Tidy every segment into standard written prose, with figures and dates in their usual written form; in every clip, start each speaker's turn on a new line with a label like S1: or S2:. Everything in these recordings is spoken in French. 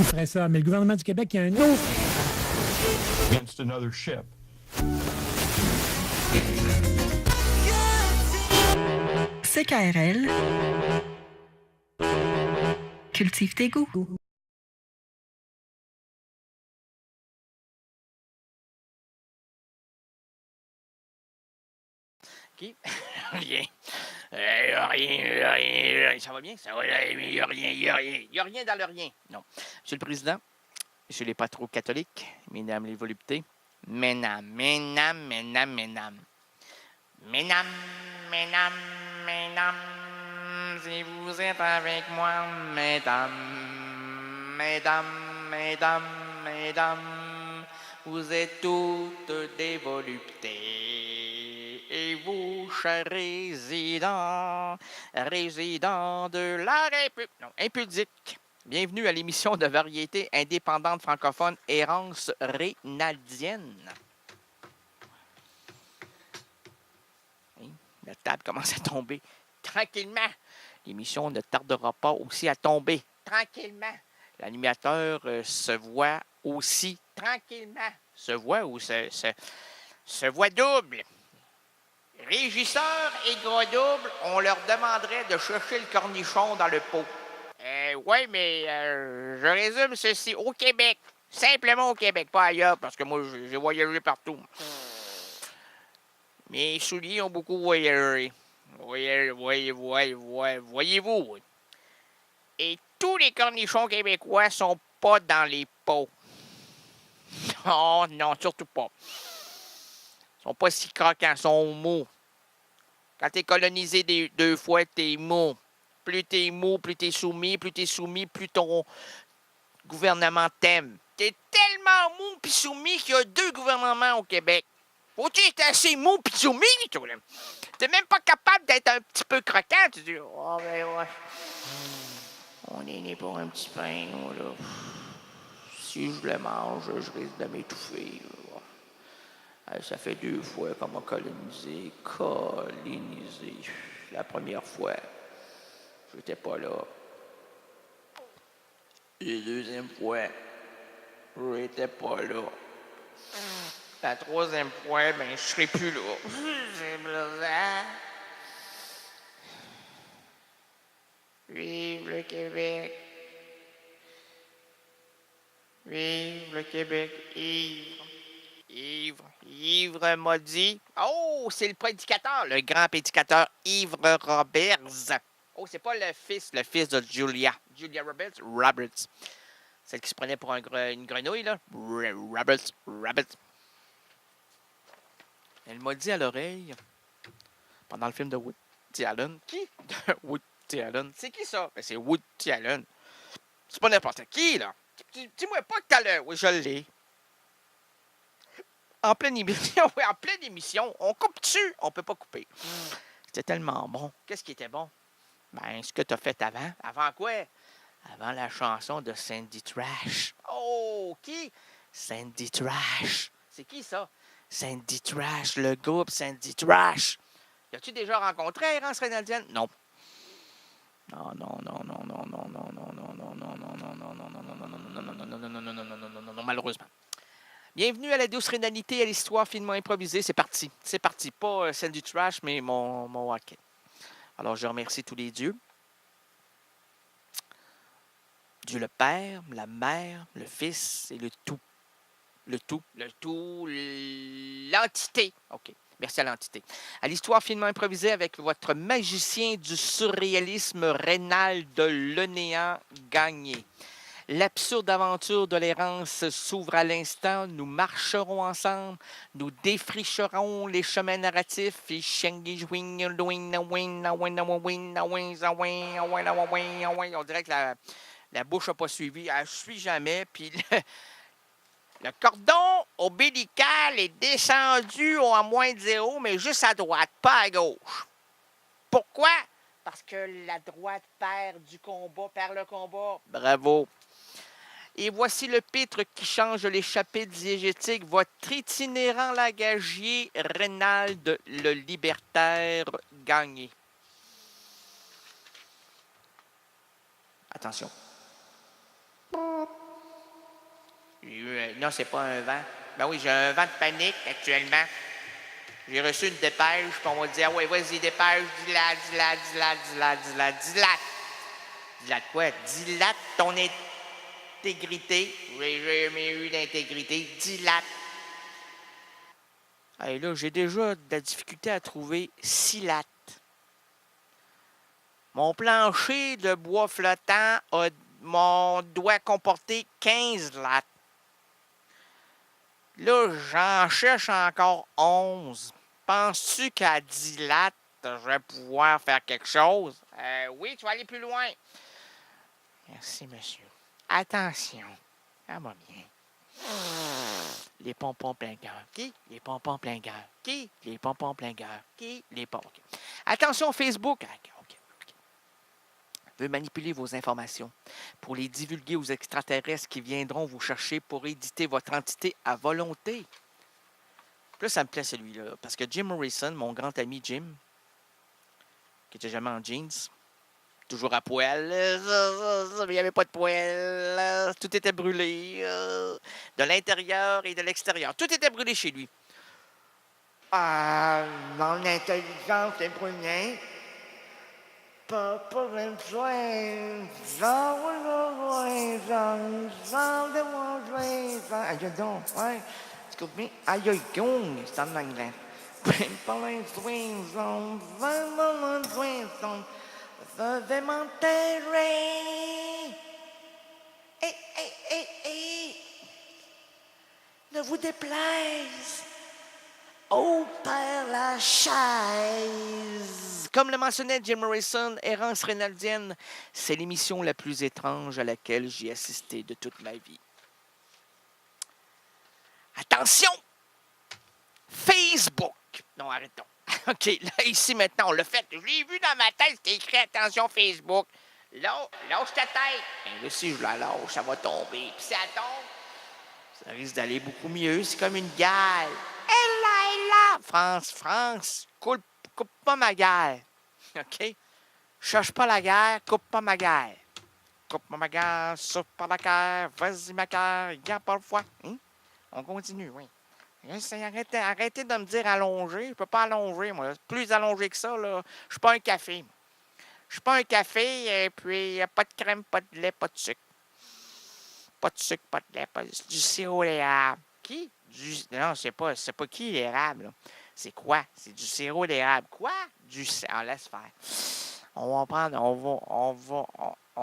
S1: ferait ça. Mais le gouvernement du Québec, il y a un autre.
S2: Against another ship.
S3: CKRL. Cultive tes goûts.
S4: OK. Rien. Rien. Ça va bien? Ça va, il n'y a rien. Il n'y a rien dans le rien. Non. Monsieur le Président, Monsieur les patrons catholiques, mesdames les voluptés, mesdames, si vous êtes avec moi, mesdames, vous êtes toutes des voluptés. Et vous, chers résidents de la République, non, impudique, bienvenue à l'émission de variété indépendante francophone Errance rénaldienne. La table commence à tomber tranquillement. L'émission ne tardera pas aussi à tomber tranquillement. L'animateur se voit aussi tranquillement. Se voit ou se voit double. Régisseur et gros double, on leur demanderait de chercher le cornichon dans le pot. Oui, mais je résume ceci. Au Québec. Simplement au Québec, pas ailleurs, parce que moi, j'ai voyagé partout. Mes souliers ont beaucoup voyagé. Voyez-vous. Oui. Et tous les cornichons québécois sont pas dans les pots. Oh non, surtout pas. Ils sont pas si croquants, ils sont mous. Quand t'es colonisé deux fois, t'es mou. Plus t'es mou, plus t'es soumis, plus ton gouvernement t'aime. T'es tellement mou pis soumis qu'il y a 2 gouvernements au Québec. Faut-tu être assez mou pis soumis, toi, là? T'es même pas capable d'être un petit peu croquant. Tu dis, oh, ben ouais. On est né pour un petit pain, là. Si je le mange, je risque de m'étouffer. Ça fait 2 fois qu'on m'a colonisé. La première fois, j'étais pas là. La deuxième fois, j'étais pas là. La troisième fois, ben, je serai plus là. C'est blasant. Vive le Québec. Vive le Québec ivre. Ivre maudit. Oh, c'est le prédicateur, le grand prédicateur Ivre Roberts. Oh, c'est pas le fils de Julia Roberts. Celle qui se prenait pour une grenouille, là. Roberts. Elle m'a dit à l'oreille, pendant le film de Woody Allen. Qui? Woody Allen. C'est qui ça? Ben, c'est Woody Allen. C'est pas n'importe qui, là. Dis-moi pas que t'as le... Oui, je l'ai. En pleine émission, oui, en pleine émission. On coupe dessus, on peut pas couper. C'était tellement bon. Qu'est-ce qui était bon? Ben, ce que t'as fait avant. Avant quoi? Avant la chanson de Sandy Trash. Oh, qui? Sandy Trash. C'est qui ça? Sandy Trash, le groupe Sandy Trash. L'as-tu déjà rencontré, Errance rénaldienne? Non. Non, malheureusement. Bienvenue à la douce rénalité, à l'histoire finement improvisée. C'est parti. Pas Sandy Trash, mais mon hockey. Alors, je remercie tous les dieux. Dieu le Père, la Mère, le Fils et le Tout. L'entité. OK. Merci à l'entité. À l'histoire finement improvisée avec votre magicien du surréalisme rénal de Lenéant Gagné. L'absurde aventure de l'errance s'ouvre à l'instant. Nous marcherons ensemble. Nous défricherons les chemins narratifs. On dirait que la bouche n'a pas suivi. Elle ne suit jamais. Puis le cordon ombilical est descendu à moins de 0, mais juste à droite, pas à gauche. Pourquoi? Parce que la droite perd le combat. Bravo. Et voici le pitre qui change les chapitres diégétiques, votre itinérant lagagier Rénald, le libertaire Gagné. Attention. non, c'est pas un vent. Ben oui, j'ai un vent de panique actuellement. J'ai reçu une dépêche, puis on m'a dit, ah ouais, vas-y, dépêche, dilate. Dilate quoi? Dilate ton intégrité. J'ai jamais eu d'intégrité. Dilate. Et là, j'ai déjà de la difficulté à trouver 6 lattes. Mon plancher de bois flottant doit comporter 15 lattes. Là, j'en cherche encore 11. Penses-tu qu'à 10 lattes, je vais pouvoir faire quelque chose? Oui, tu vas aller plus loin. Merci, monsieur. Attention. Ça va bien. Les pompons plein cœur. Qui? Les pompons plein cœur. Qui? Les pompons plein cœur. Qui? Les pompons. Okay. Attention, Facebook. OK. Veut manipuler vos informations pour les divulguer aux extraterrestres qui viendront vous chercher pour éditer votre entité à volonté. Là, ça me plaît celui-là. Parce que Jim Morrison, mon grand ami Jim, qui était jamais en jeans, toujours à poil, il n'y avait pas de poil, tout était brûlé, de l'intérieur et de l'extérieur. Tout était brûlé chez lui. Mon intelligence est brûlée. Pas besoin, aïe donc, ouais. Excuse me, aïe gong, c'est en anglais. Veuillez m'enterrer. Ne vous déplaise. Oh, Père Lachaise! Comme le mentionnait Jim Morrison, Errance Reynaldienne, c'est l'émission la plus étrange à laquelle j'ai assisté de toute ma vie. Attention! Facebook! Non, arrêtons. OK, là, ici, maintenant, on l'a fait. Je l'ai vu dans ma tête, c'était écrit « Attention, Facebook ». Lâche ta tête. Et là, si je la lâche, ça va tomber. Puis si elle tombe, ça risque d'aller beaucoup mieux. C'est comme une gale. Elle là! France, coupe pas ma guerre. OK? Cherche pas la guerre, coupe pas ma guerre. Coupe pas ma guerre, souffle pas la guerre, vas-y ma guerre, garde pas le foie. Hein? On continue, oui. Arrêtez de me dire allonger. Je peux pas allonger, moi. Plus allongé que ça, là. Je suis pas un café. Je suis pas un café, et puis pas de crème, pas de lait, pas de sucre. Pas de sucre, pas de lait, pas du sirop d'érable. Qui? Non, c'est pas qui l'érable, là. C'est quoi? C'est du sirop d'érable. Quoi? Laisse faire. On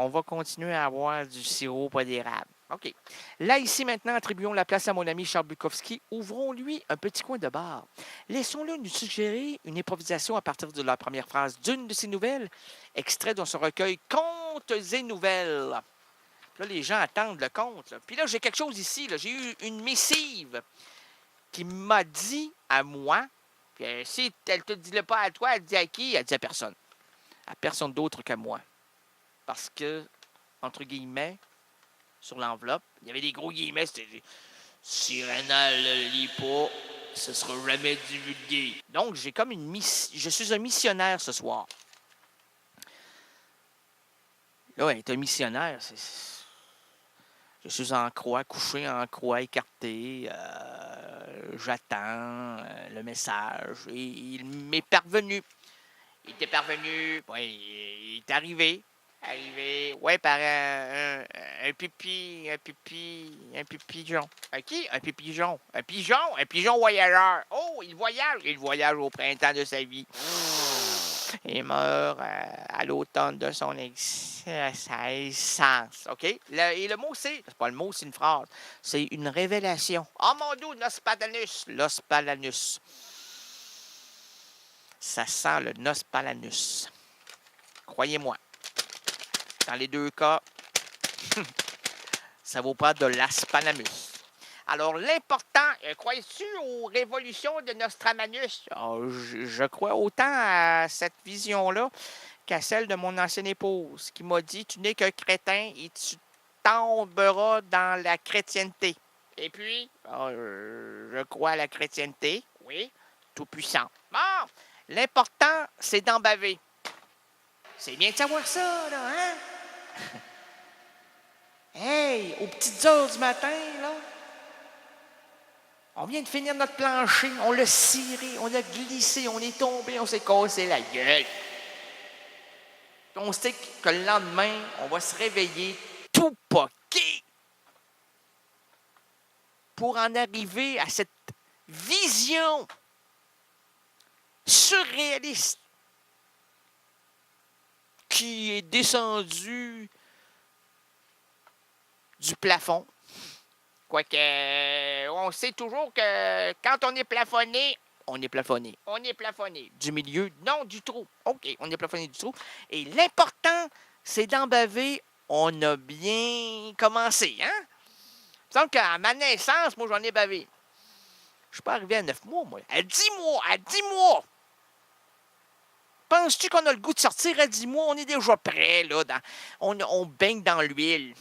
S4: va continuer à avoir du sirop pas d'érable. OK. Là, ici, maintenant, attribuons la place à mon ami Charles Bukowski. Ouvrons-lui un petit coin de bar. Laissons-le nous suggérer une improvisation à partir de la première phrase d'une de ses nouvelles, extrait dans son recueil Contes et nouvelles. Là, les gens attendent le conte. Là. Puis là, j'ai quelque chose ici. Là. J'ai eu une missive qui m'a dit à moi, puis si elle te dit pas à toi, elle dit à qui? Elle dit à personne. À personne d'autre qu'à moi. Parce que, entre guillemets, sur l'enveloppe, il y avait des gros guillemets, c'était « Si Rénal ne lit pas, ce sera jamais divulgué. » Donc, j'ai comme une mission. Je suis un missionnaire ce soir. Là, être un missionnaire, je suis en croix, couché en croix, écarté. J'attends le message. Et il m'est parvenu. Il était parvenu. Oui, il est arrivé. Ouais, par un pigeon. Qui? Un pigeon. Un pigeon voyageur. Oh, il voyage au printemps de sa vie. Il meurt à l'automne de son existence. OK? Et le mot, c'est pas le mot, c'est une phrase. C'est une révélation. Oh mon Dieu, Nospalanus. Ça sent le Nospalanus. Croyez-moi. Dans les deux cas, ça vaut pas de l'aspalamus. Alors, l'important, crois-tu aux révolutions de Nostradamus? Oh, je crois autant à cette vision-là qu'à celle de mon ancienne épouse, qui m'a dit « Tu n'es qu'un crétin et tu tomberas dans la chrétienté. » Et puis, je crois à la chrétienté, oui, tout puissant. Bon, l'important, c'est d'en baver. C'est bien de savoir ça, là, hein? Hey, aux petites heures du matin, là, On vient de finir notre plancher, on l'a ciré, on l'a glissé, on est tombé, on s'est cassé la gueule. On sait que le lendemain, on va se réveiller tout poqué pour en arriver à cette vision surréaliste qui est descendue du plafond. Quoique, on sait toujours que quand on est plafonné, on est plafonné. On est plafonné. Du milieu, non, du trou. OK, on est plafonné du trou. Et l'important, c'est d'en baver. On a bien commencé, hein? Il me semble qu'à ma naissance, moi, j'en ai bavé. Je suis pas arrivé à 9 mois, moi. À 10 mois! À 10 mois! Penses-tu qu'on a le goût de sortir à 10 mois? On est déjà prêt, là. On baigne dans l'huile.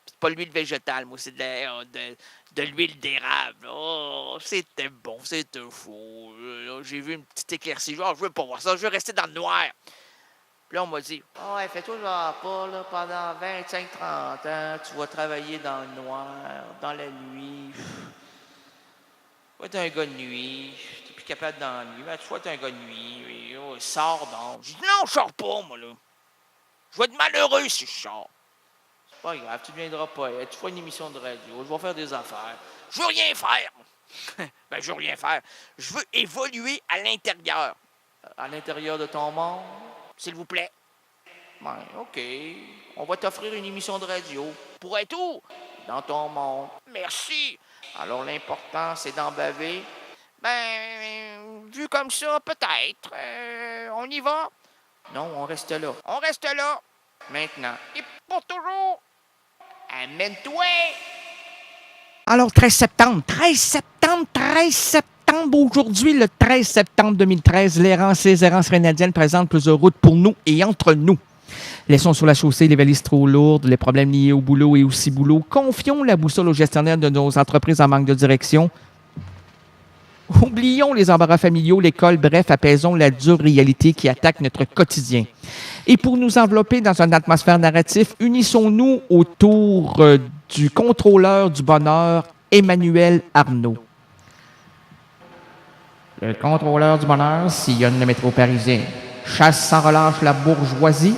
S4: C'est pas l'huile végétale, moi, c'est de l'huile d'érable. Oh, c'était bon, c'était faux. J'ai vu une petite éclaircie. Genre, je veux pas voir ça, je veux rester dans le noir. Puis là, on m'a dit, « Ouais, fais-toi genre pas, là, pendant 25-30 ans, tu vas travailler dans le noir, dans la nuit. Tu vas être un gars de nuit. T'es plus capable dans la nuit. Ben, tu vas être un gars de nuit. Oh, sors donc. » Je dis, « Non, je sors pas, moi, là. Je vais être malheureux si je sors. » C'est pas grave, tu ne viendras pas. Tu feras une émission de radio. Je vais faire des affaires. Je veux rien faire. Ben, je veux rien faire. Je veux évoluer à l'intérieur. À l'intérieur de ton monde, s'il vous plaît. Ben, OK. On va t'offrir une émission de radio. Pour être où? Dans ton monde. Merci. Alors, l'important, c'est d'en baver. Ben, vu comme ça, peut-être. On y va? Non, on reste là. On reste là. Maintenant. Et pour toujours. Amène-toi! Alors, 13 septembre aujourd'hui, le 13 septembre 2013, l'errance rénadienne présente plusieurs routes pour nous et entre nous. Laissons sur la chaussée les valises trop lourdes, les problèmes liés au boulot et aussi boulot. Confions la boussole aux gestionnaires de nos entreprises en manque de direction. Oublions les embarras familiaux, l'école, bref, apaisons la dure réalité qui attaque notre quotidien. Et pour nous envelopper dans une atmosphère narrative, unissons-nous autour du contrôleur du bonheur, Emmanuel Arnaud. Le contrôleur du bonheur sillonne le métro parisien. Chasse sans relâche la bourgeoisie,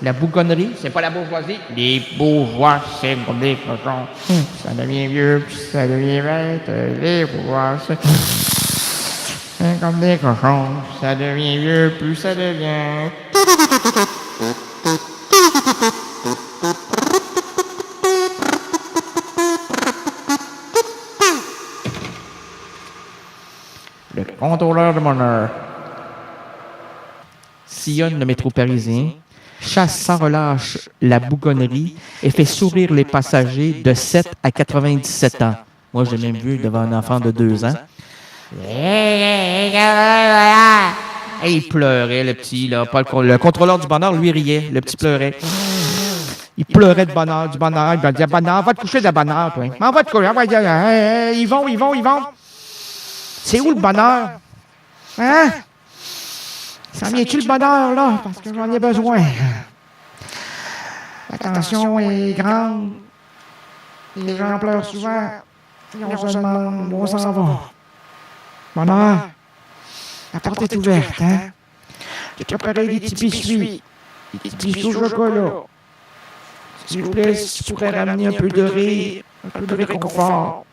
S4: la bougonnerie. C'est pas la bourgeoisie. Les bourgeois, c'est comme des cochons. Ça devient vieux, puis ça devient bête. Les bourgeois, c'est comme des cochons. Ça devient vieux, puis ça devient... Le contrôleur de bonheur sillonne le métro parisien, chasse sans relâche la bougonnerie et fait sourire les passagers de 7 à 97 ans. Moi, j'ai même vu devant un enfant de 2 ans. Et il pleurait, le petit, là. Le contrôleur du bonheur, lui, riait. Le petit pleurait. Il pleurait de bonheur, du bonheur. Il disait, bonheur, va te coucher de bonheur, toi. On va te coucher. Ils vont. C'est où le bonheur? Hein? Ça vient-tu le bonheur, là? Parce que j'en ai besoin. La tension est grande. Les gens pleurent souvent. Et on se demande où on s'en va. Bonheur, la porte est ouverte, hein? J'ai préparé des petits biscuits. Des petits biscuits au chocolat. S'il vous plaît, si tu pourrais ramener un peu de rire, un peu de réconfort.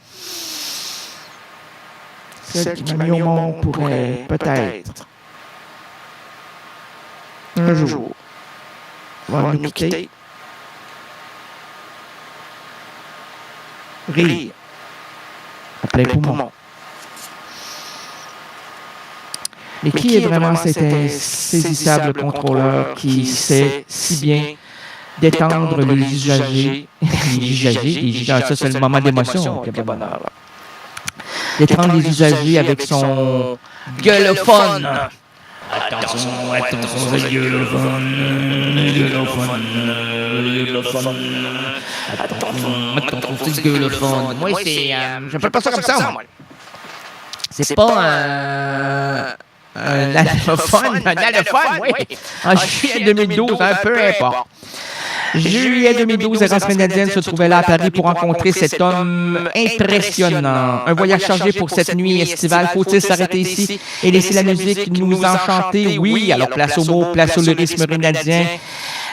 S4: Celle qui m'a mis au monde pourrait, peut-être, un jour, va nous quitter. Rire. À plein poumon. Mais qui est vraiment cet insaisissable contrôleur qui sait si bien d'étendre les usagers, ça c'est le moment d'émotion, d'étendre les usagers avec son gueulophone. Attention, c'est gueulophone. Attention, c'est gueulophone. Moi, c'est... j'appelle pas ça comme ça, moi. C'est pas un allophone, oui. En juillet 2012, peu importe.
S5: Juillet 2012, Erasme Nadine se trouvait là à Paris pour rencontrer cet homme impressionnant. Un voyage chargé pour cette nuit estivale. Faut-il s'arrêter ici et laisser la musique nous enchanter? Oui, alors place au mot, place au lyrisme rénadien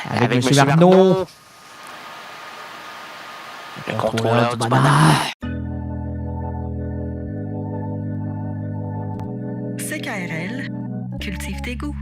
S5: avec M. Arnaud. Le contrôleur du bonheur.
S3: CKRL, cultive tes goûts.